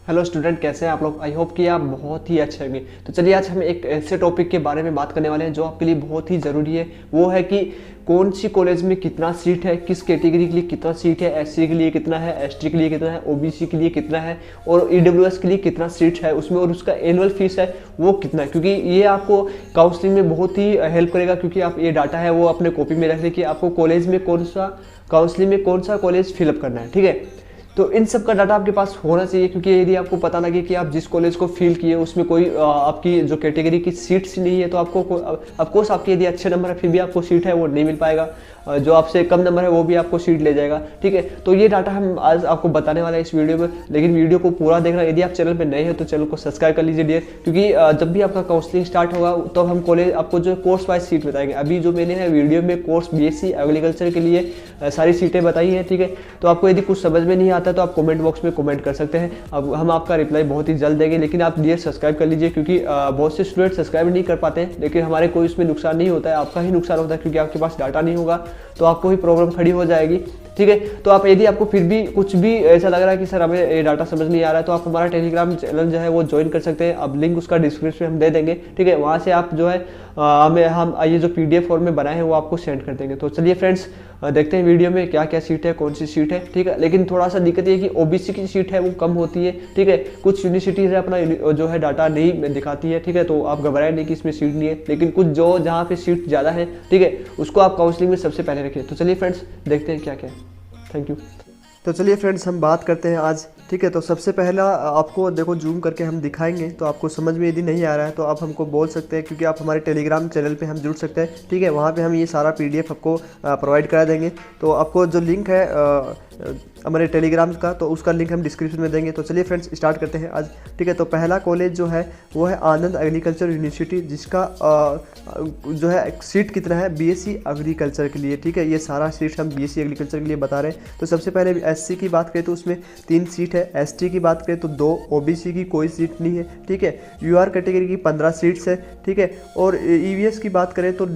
Hello student, कैसे हैं आप लोग। आई होप कि आप बहुत ही अच्छे होंगे। तो चलिए आज हम एक ऐसे टॉपिक के बारे में बात करने वाले हैं जो आपके लिए बहुत ही ज़रूरी है। वो है कि कौन सी कॉलेज में कितना सीट है, किस कैटेगरी के लिए कितना सीट है, एससी के लिए कितना है, एसटी के लिए कितना है, ओबीसी के लिए कितना है और ईडब्ल्यूएस के लिए कितना सीट है उसमें, और उसका एनुअल फीस है वो कितना है। क्योंकि ये आपको काउंसलिंग में बहुत ही हेल्प करेगा, क्योंकि आप ये डाटा है वो अपने कॉपी में रख लें कि आपको कॉलेज में कौन सा काउंसलिंग में कौन सा कॉलेज फिलअप करना है। ठीक है, तो इन सब का डाटा आपके पास होना चाहिए, क्योंकि यदि आपको पता लगे कि आप जिस कॉलेज को फिल किए उसमें कोई आपकी जो कैटेगरी की सीट्स नहीं है, तो आपको ऑफकोर्स आपके यदि अच्छे नंबर है फिर भी आपको सीट है वो नहीं मिल पाएगा। जो आपसे कम नंबर है वो भी आपको सीट ले जाएगा। ठीक है, तो ये डाटा हम आज आपको बताने वाले हैं इस वीडियो में, लेकिन वीडियो को पूरा देखना। यदि आप चैनल पर नए हैं तो चैनल को सब्सक्राइब कर लीजिए डियर, क्योंकि जब भी आपका काउंसलिंग स्टार्ट होगा तो हम कॉलेज आपको जो कोर्स वाइज सीट बताएंगे। अभी जो मैंने है वीडियो में कोर्स बीएससी एग्रीकल्चर के लिए सारी सीटें बताई हैं। ठीक है, तो आपको यदि कुछ समझ में नहीं आता तो आप कमेंट बॉक्स में कमेंट कर सकते हैं। अब हम आपका रिप्लाई बहुत ही जल्द देंगे, लेकिन आप डियर सब्सक्राइब कर लीजिए, क्योंकि बहुत से स्टूडेंट सब्सक्राइब नहीं कर पाते हैं, लेकिन हमारे कोई उसमें नुकसान नहीं होता है, आपका ही नुकसान होता है, क्योंकि आपके पास डाटा नहीं होगा तो आपको ही प्रॉब्लम खड़ी हो जाएगी। ठीक है, तो आप यदि आपको फिर भी कुछ भी ऐसा लग रहा है कि सर हमें ये डाटा समझ नहीं आ रहा है, तो आप हमारा टेलीग्राम चैनल जो है वो ज्वाइन कर सकते हैं। अब लिंक उसका डिस्क्रिप्शन में हम दे देंगे। ठीक है, वहाँ से आप जो है हमें हम ये जो पीडीएफ फॉर्म में बनाए हैं वो आपको सेंड कर देंगे। तो चलिए फ्रेंड्स देखते हैं वीडियो में क्या क्या सीट है, कौन सी सीट है। ठीक है, लेकिन थोड़ा सा दिक्कत ये है कि ओबीसी की सीट है वो कम होती है। ठीक है, कुछ यूनिवर्सिटीज है अपना जो है डाटा नहीं दिखाती है। ठीक है, तो आप घबराएं नहीं कि इसमें सीट नहीं है, लेकिन कुछ जो जहाँ पे सीट ज़्यादा है ठीक है उसको आप काउंसलिंग में सबसे पहले रखें। तो चलिए फ्रेंड्स देखते हैं क्या क्या है। Thank you. तो चलिए फ्रेंड्स हम बात करते हैं आज। ठीक है, तो सबसे पहला आपको देखो जूम करके हम दिखाएंगे, तो आपको समझ में यदि नहीं आ रहा है तो आप हमको बोल सकते हैं, क्योंकि आप हमारे टेलीग्राम चैनल पे हम जुड़ सकते हैं। ठीक है, वहाँ पे हम ये सारा पीडीएफ आपको प्रोवाइड करा देंगे। तो आपको जो लिंक है हमारे टेलीग्राम का, तो उसका लिंक हम डिस्क्रिप्शन में देंगे। तो चलिए फ्रेंड्स स्टार्ट करते हैं आज। ठीक है, तो पहला कॉलेज जो है वो है आनंद एग्रीकल्चर यूनिवर्सिटी, जिसका जो है सीट कितना है बीएससी एग्रीकल्चर के लिए। ठीक है, ये सारा सीट हम बीएससी एग्रीकल्चर के लिए बता रहे हैं। तो सबसे पहले एससी की बात करें तो उसमें 3 सीट है, एसटी की बात करें तो 2, ओबीसी की कोई सीट नहीं है। ठीक है, यूआर कैटेगरी की 15 सीट्स है। ठीक है, और ईवीएस की बात करें तो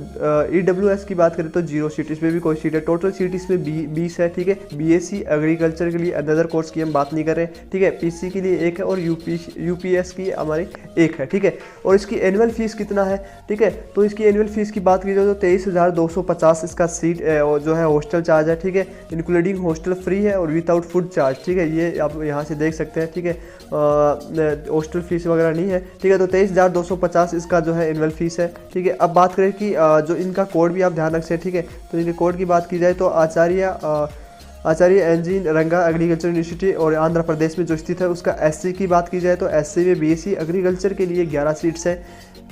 ईडब्ल्यूएस की बात करें तो 0 सीट, इसमें भी कोई सीट है। टोटल सीट इसमें 20 है। ठीक है, बीएससी एग्रीकल्चर के लिए अदर कोर्स की हम बात नहीं कर रहे। ठीक है, पीसी के लिए 1 है और यूपीएस की हमारी 1 है। ठीक है, और इसकी एनुअल फीस कितना है। ठीक है, तो इसकी एनुअल फीस की बात की जाए तो 23,250 इसका सीट जो है हॉस्टल चार्ज है। ठीक है, इंक्लूडिंग हॉस्टल फ्री है और विदाउट फूड चार्ज। ठीक है, ये आप यहाँ से देख सकते हैं। ठीक है, हॉस्टल फीस वगैरह नहीं है। ठीक है, तो 23,250 इसका जो है एनुअल फीस है। ठीक है, अब बात करें कि जो इनका कोड भी आप ध्यान रखें। ठीक है, तो इनके कोड की बात की जाए तो आचार्य एनजी रंगा एग्रीकल्चर यूनिवर्सिटी और आंध्र प्रदेश में जो स्थित है, उसका एससी की बात की जाए तो एससी में बीएससी एग्रीकल्चर के लिए 11 सीट्स है।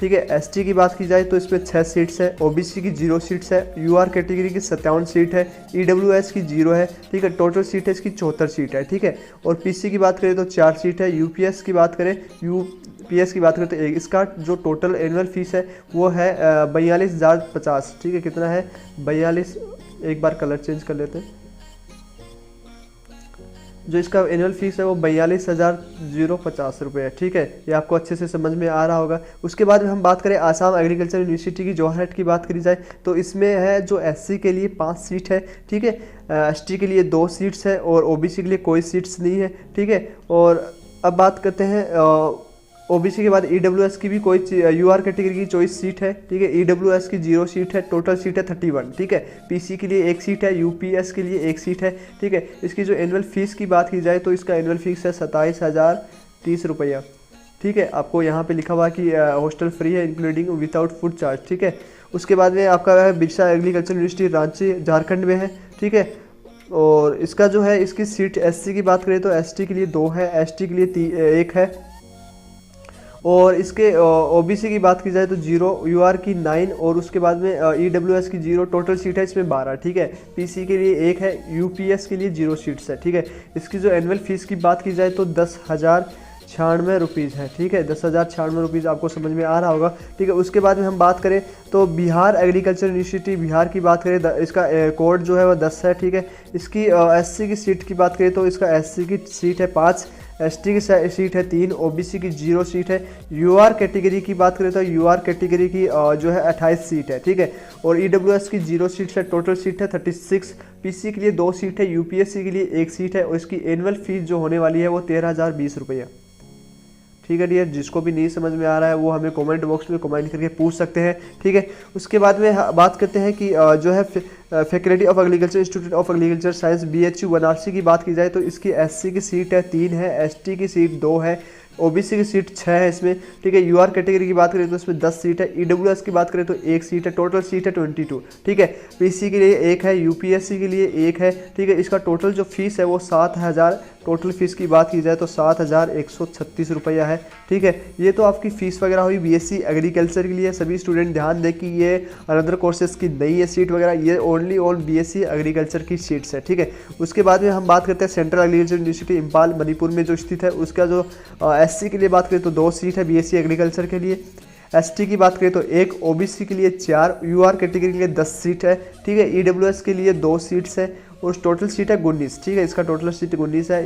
ठीक है, एसटी की बात की जाए तो इसमें 6 सीट्स है, ओबीसी की 0 सीट्स है, यूआर कैटेगरी की 57 सीट है, ईडब्ल्यूएस की 0 है। ठीक है, टोटल सीट है इसकी 74 सीट है। ठीक है, और पीसी की बात करें तो 4 सीट है, यूपीएस की बात करें तो इसका जो टोटल एनुअल फीस है वो है 42,050। ठीक है, कितना है 42, एक बार कलर चेंज कर लेते हैं। जो इसका एनुअल फीस है वो 42,050 रुपये है। ठीक है, ये आपको अच्छे से समझ में आ रहा होगा। उसके बाद हम बात करें आसाम एग्रीकल्चर यूनिवर्सिटी की जोरहट की बात करी जाए तो इसमें है जो एससी के लिए 5 सीट है। ठीक है, एसटी के लिए 2 सीट्स है और ओबीसी के लिए कोई सीट्स नहीं है। ठीक है, और अब बात करते हैं ओबीसी के बाद ईडब्ल्यूएस की भी कोई यूआर कैटेगरी की 24 सीट है। ठीक है, ईडब्ल्यूएस की 0 सीट है, टोटल सीट है 31। ठीक है, पीसी के लिए 1 सीट है, यूपीएस के लिए 1 सीट है। ठीक है, इसकी जो एनुअल फीस की बात की जाए तो इसका एनुअल फीस है 27,030 रुपया। ठीक है, आपको यहाँ पे लिखा हुआ कि हॉस्टल फ्री है इंक्लूडिंग विदाउट फूड चार्ज। ठीक है, उसके बाद में आपका है बिरसा एग्रीकल्चर यूनिवर्सिटी रांची झारखंड में है। ठीक है, और इसका जो है इसकी सीट एससी की बात करें तो एसटी के लिए 2 है, एसटी के लिए 1 है, और इसके ओबीसी की बात की जाए तो 0, यूआर की 9 और उसके बाद में ईडब्ल्यूएस की 0, टोटल सीट है इसमें 12। ठीक है, पीसी के लिए 1 है, यूपीएस के लिए 0 सीट्स है। ठीक है, इसकी जो एनुअल फीस की बात की जाए तो 10,096 रुपीज़ है। ठीक है, 10,096 रुपीज़ आपको समझ में आ रहा होगा। ठीक है, उसके बाद में हम बात करें तो बिहार एग्रीकल्चर यूनिवर्सिटी बिहार की बात करें, इसका कोड जो है वह 10 है। ठीक है, इसकी एससी की सीट की बात करें तो इसका एससी की सीट है 5, एसटी की सीट है 3, ओबीसी की 0 सीट है। यूआर कैटेगरी की बात करें तो यूआर कैटेगरी की जो है 28 सीट है। ठीक है, और ईडब्ल्यूएस की 0 सीट है, टोटल सीट है 36। पीसी के लिए 2 सीट है, यूपीएससी के लिए 1 सीट है और इसकी एनुअल फीस जो होने वाली है वो 13,020 रुपये। ठीक है डियर, जिसको भी नहीं समझ में आ रहा है वो हमें कमेंट बॉक्स में कमेंट करके पूछ सकते हैं, ठीक है। उसके बाद में बात करते हैं कि जो है faculty of agriculture institute of agriculture science BHU Banarasi की बात की जाए तो इसकी SC की सीट है 3 है, ST की सीट 2 है, OBC की सीट 6 है इसमें, ठीक है। UR कैटेगरी की बात करें तो इसमें 10 सीट है, EWS की बात करें तो 1 सीट है, टोटल सीट है 22, ठीक है। PC के लिए 1 है, UPSC के लिए 1 है, ठीक है। इसका टोटल जो फीस है वो 7,000, टोटल फीस की बात की जाए तो 7,136 रुपया है, ठीक है। ये तो आपकी फ़ीस वगैरह हुई BSc एग्रीकल्चर के लिए। सभी स्टूडेंट ध्यान दें कि ये अनदर कोर्सेज की नहीं है सीट वगैरह, ये ओनली ऑन BSc एग्रीकल्चर की सीट्स है, ठीक है। उसके बाद में हम बात करते हैं central agriculture university Imphal Manipur में जो स्थित है, उसका जो SC के लिए बात करें तो 2 सीट है BSc एग्रीकल्चर के लिए, ST की बात करें तो 1, OBC के लिए 4, UR कैटेगरी के लिए 10 सीट है, ठीक है। EWS के लिए 2 सीट्स है और टोटल सीट है 19, ठीक है। इसका टोटल सीट 19 है।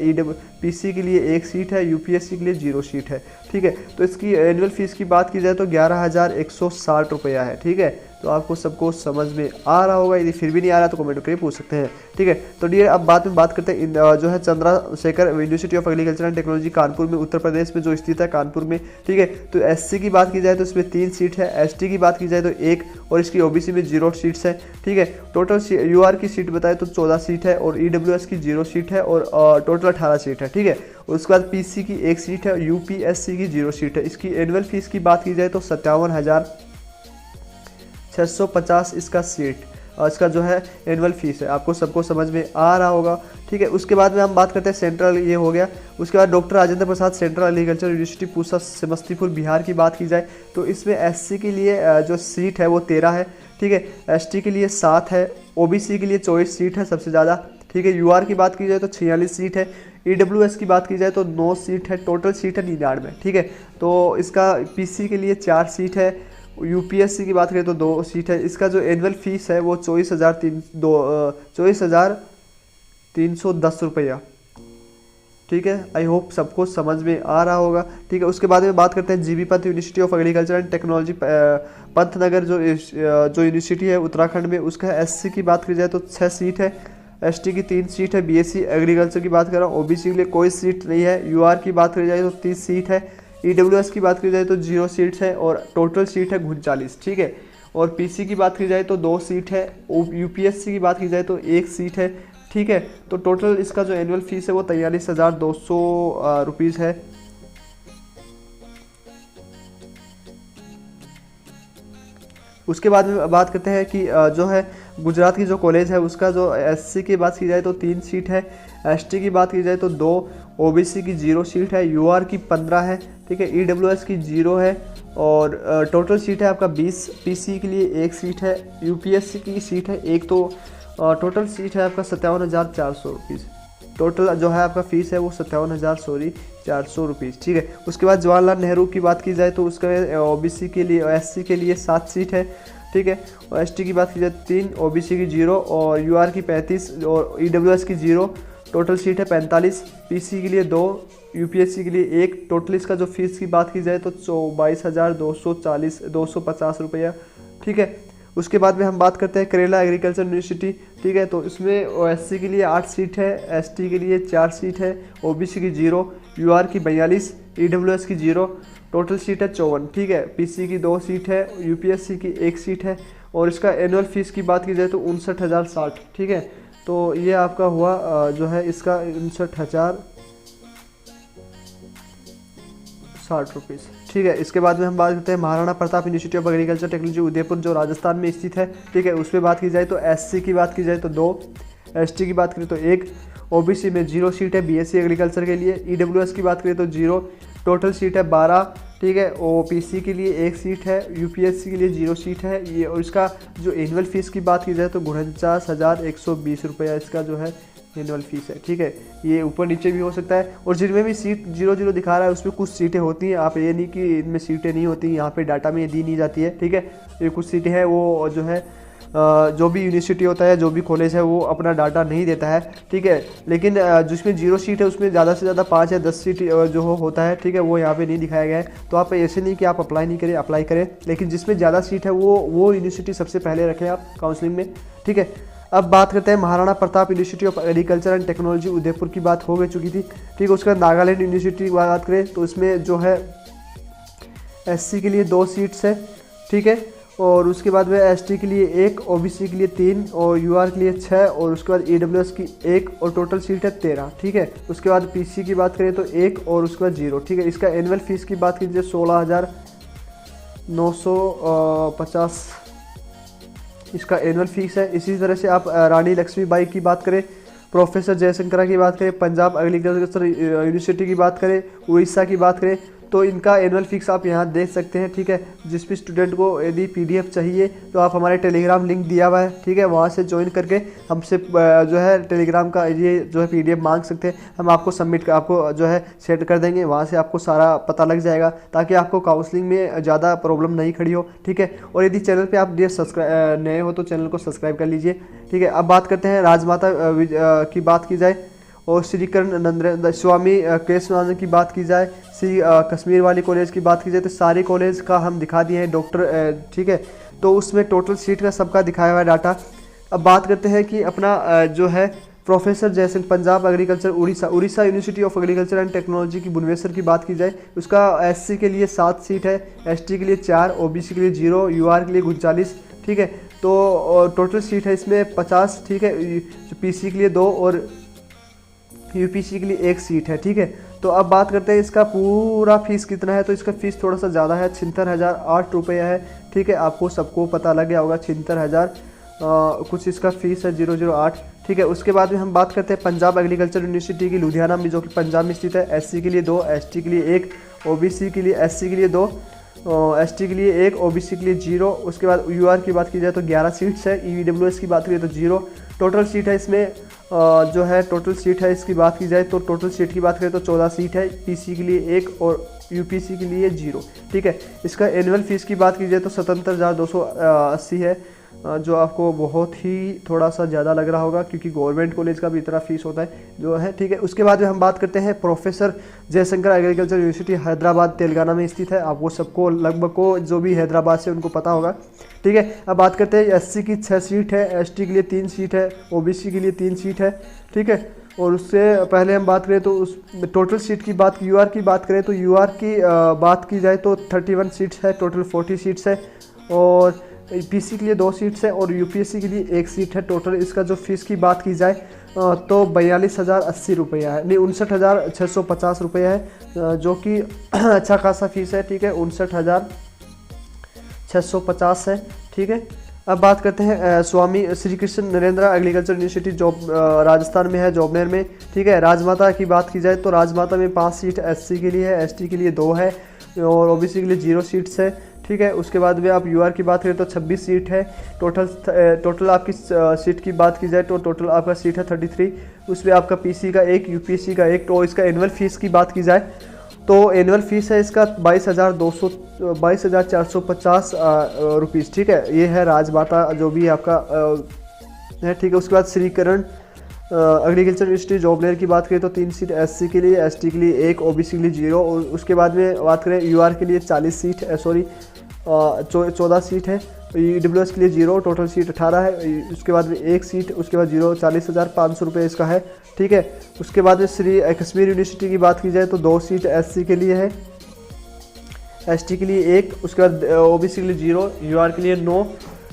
PC के लिए 1 सीट है, UPSC के लिए 0 सीट है, ठीक है। तो इसकी एनुअल फीस की बात की जाए तो 11,160 रुपया है, ठीक है। तो आपको सबको समझ में आ रहा होगा, यदि फिर भी नहीं आ रहा तो कमेंट करके पूछ सकते हैं, ठीक है। तो डियर अब बात करते हैं जो है Chandrashekhar university of agriculture and technology Kanpur में, उत्तर प्रदेश में जो स्थित है कानपुर में, ठीक है। तो SC की बात की जाए तो इसमें 3 सीट है, ST की बात की जाए तो 1 और इसकी OBC में 0 सीट्स है, ठीक है। टोटल UR की सीट बताए तो 14 सीट है और EWS की 0 सीट है और टोटल 18 सीट है, ठीक है। उसके बाद PC की 1 सीट है, UPSC की 0 सीट है। इसकी एनुअल फीस की बात की जाए तो 57,650 इसका सीट, इसका जो है एनुअल फीस है। आपको सबको समझ में आ रहा होगा, ठीक है। उसके बाद में हम बात करते हैं सेंट्रल, ये हो गया। उसके बाद doctor Rajendra Prasad central agriculture university Pusa Samastipur Bihar की बात की जाए तो इसमें SC के लिए जो सीट है वो 13 है, ठीक है। ST के लिए 7 है, OBC के लिए 24 सीट है सबसे ज़्यादा, ठीक है। UR की बात की जाए तो 46 सीट है, EWS की बात की जाए तो 9 सीट है, टोटल सीट है 99, ठीक है। तो इसका PC के लिए 4 सीट है, UPSC की बात करें तो 2 सीट है। इसका जो एनुअल फीस है वो 24,310 रुपया, ठीक है। आई होप सबको समझ में आ रहा होगा, ठीक है। उसके बाद में बात करते हैं GB Pant university of agriculture and technology Pantnagar जो यूनिवर्सिटी है उत्तराखंड में, उसका SC की बात की जाए तो 6 सीट है, ST की 3 सीट है। BSc एग्रीकल्चर की बात कर रहा हूँ, OBC के लिए कोई सीट नहीं है। UR की बात करी जाए तो 30 सीट है, EWS की बात की जाए तो 0 सीट्स है और टोटल सीट है 39, ठीक है। और PC की बात की जाए तो 2 सीट है, UPSC की बात की जाए तो 1 सीट है, ठीक है। तो टोटल इसका जो एनुअल फीस है वो 43,200 रुपीज़ है। उसके बाद में बात करते हैं कि जो है गुजरात की जो कॉलेज है उसका जो SC की बात की जाए तो 3 सीट है, ST की बात की जाए तो 2, OBC की 0 सीट है, UR की 15 है, ठीक है। EWS की 0 है और टोटल सीट है आपका 20। PC के लिए 1 सीट है, UPSC की सीट है 1, तो टोटल सीट है आपका 57,400 रुपीज़। टोटल जो है आपका फ़ीस है वो 57,400 रुपीज़, ठीक है। उसके बाद जवाहरलाल नेहरू की बात की जाए तो उसका OBC के लिए और SC के लिए 7 सीट है, ठीक है। और ST की बात की जाए 3, OBC की 0 और UR की 35 और EWS की 0, टोटल सीट है 45। PC के लिए 2, UPSC के लिए 1, टोटल इसका जो फीस की बात की जाए तो 22,250 रुपया, ठीक है। उसके बाद में हम बात करते हैं करेला एग्रीकल्चर यूनिवर्सिटी, ठीक है। तो इसमें SC के लिए 8 सीट है, ST के लिए 4 सीट है, OBC की 0, UR की 42, EWS की 0, टोटल सीट है 54, ठीक है। PC की 2 सीट है, UPSC की 1 सीट है और इसका एनुअल फीस की बात की जाए तो 59,060, ठीक है। तो ये आपका हुआ जो है इसका 59,060 रुपीज़, ठीक है। इसके बाद में हम बात करते हैं Maharana Pratap university of agriculture technology Udaipur जो राजस्थान में स्थित है, ठीक है। उसमें बात की जाए तो SC की बात की जाए तो 2, ST की बात करें तो 1, OBC में 0 सीट है BSc एग्रीकल्चर के लिए, EWS की बात करें तो 0, टोटल सीट है 12, ठीक है। OPC के लिए 1 सीट है, UPSC के लिए 0 सीट है ये। और इसका जो एनुअल फीस की बात की जाए तो 49,120 रुपया इसका जो है एनुअल फीस है, ठीक है। ये ऊपर नीचे भी हो सकता है और जिनमें भी सीट 0-0 दिखा रहा है उसमें कुछ सीटें होती हैं, आप ये नहीं कि इनमें सीटें नहीं होती, यहाँ पे डाटा में दी नहीं जाती है, ठीक है। ये कुछ सीटें हैं वो जो है जो भी यूनिवर्सिटी होता है, जो भी कॉलेज है वो अपना डाटा नहीं देता है, ठीक है। लेकिन जिसमें 0 सीट है उसमें ज़्यादा से ज़्यादा 5 या 10 सीट जो होता है, ठीक है, वो यहाँ पे नहीं दिखाया गया है। तो आप ऐसे नहीं कि आप अप्लाई नहीं करें, अप्लाई करें, लेकिन जिसमें ज़्यादा सीट है वो यूनिवर्सिटी सबसे पहले रखें आप काउंसलिंग में, ठीक है। अब बात करते हैं Maharana Pratap university of agriculture and technology Udaipur की बात हो गई चुकी थी, ठीक है। उसके बाद नागालैंड यूनिवर्सिटी की बात करें तो इसमें जो है SC के लिए 2 सीट्स है, ठीक है। और उसके बाद में ST के लिए 1, OBC के लिए 3 और UR के लिए 6 और उसके बाद EWS की 1 और टोटल सीट है 13, ठीक है। उसके बाद PC की बात करें तो 1 और उसके बाद 0, ठीक है। इसका एनुअल फीस की बात कीजिए 16,950 इसका एनुअल फीस है। इसी तरह से आप रानी लक्ष्मीबाई की बात करें, प्रोफेसर जयशंकरा की बात करें, पंजाब एग्रीकल्चर यूनिवर्सिटी की बात करें, उड़ीसा की बात करें, तो इनका एनुअल फीस आप यहाँ देख सकते हैं, ठीक है। जिस भी स्टूडेंट को यदि PDF चाहिए तो आप हमारे टेलीग्राम लिंक दिया हुआ है, ठीक है, वहाँ से ज्वाइन करके हमसे जो है टेलीग्राम का ये जो है PDF मांग सकते हैं। हम आपको सबमिट आपको जो है सेट कर देंगे, वहाँ से आपको सारा पता लग जाएगा ताकि आपको काउंसलिंग में ज़्यादा प्रॉब्लम नहीं खड़ी हो, ठीक है। और यदि चैनल पर आप नए हो तो चैनल को सब्सक्राइब कर लीजिए, ठीक है। अब बात करते हैं राजमाता की बात की जाए और श्री कर्ण नंदन स्वामी केशवानंद की बात की जाए, श्री कश्मीर वाली कॉलेज की बात की जाए, तो सारे कॉलेज का हम दिखा दिए हैं डॉक्टर, ठीक है। तो उसमें टोटल सीट का सबका दिखाया हुआ है डाटा। अब बात करते हैं कि अपना जो है professor Jaishankar Punjab agriculture Orissa university of agriculture and technology की भुवनेश्वर की बात की जाए, उसका SC के लिए 7 सीट है, ST के लिए 4, OBC के लिए 0, UR के लिए 39, ठीक है। तो टोटल सीट है इसमें 50, ठीक है। PC के लिए 2 और UPC के लिए 1 सीट है, ठीक है। तो अब बात करते हैं इसका पूरा फीस कितना है, तो इसका फीस थोड़ा सा ज़्यादा है, 76,008 रुपये है, ठीक है। आपको सबको पता लग गया होगा 76,000 कुछ इसका फीस है 008, ठीक है। उसके बाद में हम बात करते हैं पंजाब एग्रीकल्चर यूनिवर्सिटी की लुधियाना में, जो कि पंजाब में स्थित है। SC के लिए 2, ST के लिए 1, OBC के लिए SC के लिए 2, ST के लिए 1, OBC के लिए 0। उसके बाद UR की बात की जाए तो 11 सीट्स है, EWS की बात करें तो 0। टोटल सीट है इसमें जो है टोटल सीट है इसकी बात की जाए तो टोटल सीट की बात करें तो 14 सीट है, PC के लिए 1 और UPC के लिए 0, ठीक है। इसका एनुअल फीस की बात की जाए तो 77,280 है, जो आपको बहुत ही थोड़ा सा ज़्यादा लग रहा होगा क्योंकि गवर्नमेंट कॉलेज का भी इतना फीस होता है जो है, ठीक है। उसके बाद में हम बात करते हैं professor Jaishankar agriculture university Hyderabad Telangana में स्थित है। आपको सबको लगभग को जो भी हैदराबाद से उनको पता होगा, ठीक है। अब बात करते हैं SC की 6 सीट है, ST के लिए 3 सीट है, OBC के लिए 3 सीट है, ठीक है। और उससे पहले हम बात करें तो उस टोटल सीट की बात UR की बात करें तो UR की बात की जाए तो 31 सीट्स है, टोटल 40 सीट्स है। और PC के लिए 2 सीट्स है और UPSC के लिए 1 सीट है। टोटल इसका जो फीस की बात की जाए तो 42,080 रुपया है, नहीं 59,650 रुपये है, जो कि अच्छा खासा फीस है, ठीक है। 59,650 है, ठीक है। अब बात करते हैं स्वामी श्री कृष्ण नरेंद्र एग्रीकल्चर यूनिवर्सिटी राजस्थान में है, जोबनेर में, ठीक है। राजमाता की बात की जाए तो राजमाता में 5 सीट SC के लिए है, ST के लिए 2 है और OBC के लिए 0 सीट्स है, ठीक है। उसके बाद में आप UR की बात करें तो 26 सीट है। टोटल आपकी सीट की बात की जाए तो टोटल आपका सीट है 33, उसमें आपका PC का 1, UPSC का 1। तो इसका एनुअल फीस की बात की जाए तो एनुअल फीस है इसका 22,450 रुपीज़, ठीक है। ये है राजमाता जो भी आपका है, ठीक है। उसके बाद श्री कर्ण एग्रीकल्चर यूनिवर्सिटी जोबनेर की बात करें तो 3 सीट SC के लिए, ST के लिए 1, OBC के लिए 0। और उसके बाद में बात करें UR के लिए 40 सीट 14 सीट है, EWS के लिए 0, टोटल सीट 18 है। उसके बाद में 1 सीट, उसके बाद 0, 40,500 रुपये इसका है, ठीक है। उसके बाद में श्री कश्मीर यूनिवर्सिटी की बात की जाए तो 2 सीट SC के लिए है, ST के लिए 1, उसके बाद OBC के लिए 0, UR के लिए 9,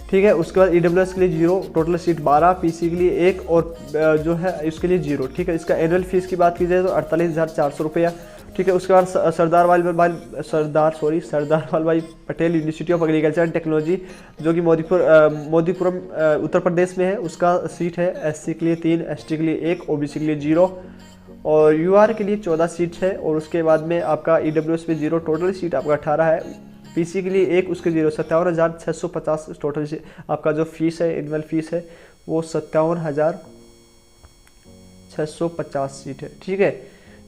ठीक है। उसके बाद EWS के लिए 0, टोटल सीट 12, PC के लिए 1 और जो है इसके लिए 0, ठीक है। इसका एनुअल फीस की बात की जाए तो 48,400 रुपया, ठीक है। उसके बाद Sardar Vallabhbhai Patel university of agriculture and technology जो कि मोदीपुरम उत्तर प्रदेश में है, उसका सीट है SC के लिए 3, ST के लिए 1, OBC के लिए 0 और UR के लिए 14 सीट्स है। और उसके बाद में आपका EWS पे 0, टोटल सीट आपका 18 है, PC के लिए 1, उसके 0, 57,650 टोटल आपका जो फीस है एनुअल फीस है वो 57,650 सीट है, ठीक है।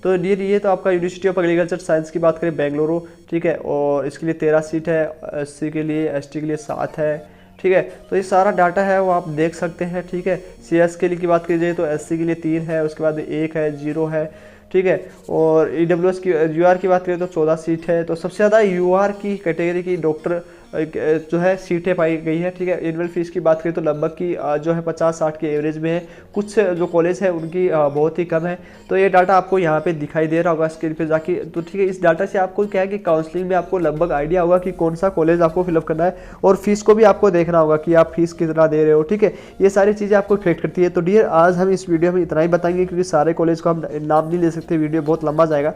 तो ये तो आपका यूनिवर्सिटी ऑफ एग्रीकल्चर साइंस की बात करें बेंगलुरु, ठीक है। और इसके लिए 13 सीट है, SC के लिए, ST के लिए 7 है, ठीक है। तो ये सारा डाटा है वो आप देख सकते हैं, ठीक है। CS के लिए की बात की जाए तो SC के लिए 3 है, उसके बाद 1 है, 0 है, ठीक है। और EWS की UR की बात करें तो 14 सीट है। तो सबसे ज़्यादा UR की कैटेगरी की डॉक्टर जो है सीटें पाई गई है, ठीक है। एनुअल फीस की बात करें तो लगभग की जो है 50-60 के एवरेज में है, कुछ जो कॉलेज है उनकी बहुत ही कम है। तो ये डाटा आपको यहाँ पे दिखाई दे रहा होगा स्क्रीन पे जाके, तो ठीक है। इस डाटा से आपको क्या है कि काउंसलिंग में आपको लगभग आइडिया होगा कि कौन सा कॉलेज आपको फिलअप करना है, और फीस को भी आपको देखना होगा कि आप फीस कितना दे रहे हो, ठीक है। ये सारी चीज़ें आपको इफेक्ट करती है। तो डियर आज हम इस वीडियो में इतना ही बताएंगे, क्योंकि सारे कॉलेज को हम नाम नहीं ले सकते, वीडियो बहुत लंबा जाएगा,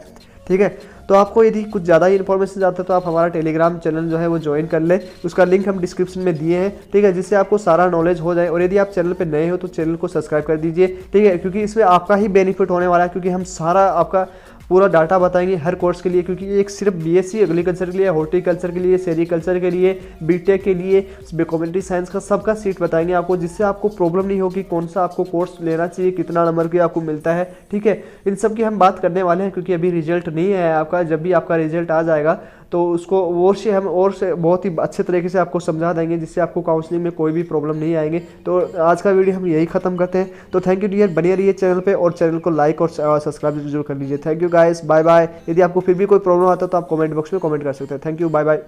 ठीक है। तो आपको यदि कुछ ज़्यादा ही इन्फॉर्मेशन चाहते हैं तो आप हमारा टेलीग्राम चैनल जो है वो ज्वाइन कर लें, उसका लिंक हम डिस्क्रिप्शन में दिए हैं, ठीक है, जिससे आपको सारा नॉलेज हो जाए। और यदि आप चैनल पे नए हो तो चैनल को सब्सक्राइब कर दीजिए, ठीक है, क्योंकि इसमें आपका ही बेनिफिट होने वाला है, क्योंकि हम सारा आपका पूरा डाटा बताएंगे हर कोर्स के लिए, क्योंकि ये एक सिर्फ बीएससी एग्रीकल्चर के लिए, हॉर्टिकल्चर के लिए, सेरिकल्चर के लिए, बीटेक के लिए, कम्युनिटी साइंस का सबका सीट बताएंगे आपको, जिससे आपको प्रॉब्लम नहीं होगी कौन सा आपको कोर्स लेना चाहिए, कितना नंबर की आपको मिलता है, ठीक है। इन सब की हम बात करने वाले हैं, क्योंकि अभी रिजल्ट नहीं है आपका। जब भी आपका रिजल्ट आ जाएगा तो उसको और से बहुत ही अच्छे तरीके से आपको समझा देंगे, जिससे आपको काउंसलिंग में कोई भी प्रॉब्लम नहीं आएंगे। तो आज का वीडियो हम यही खत्म करते हैं। तो थैंक यू डियर, बने रहिए चैनल पे और चैनल को लाइक और सब्सक्राइब जरूर कर लीजिए। Thank you guys, bye bye. यदि आपको फिर भी कोई प्रॉब्लम आता है तो आप कमेंट बॉक्स में कमेंट कर सकते हैं। Thank you, bye bye.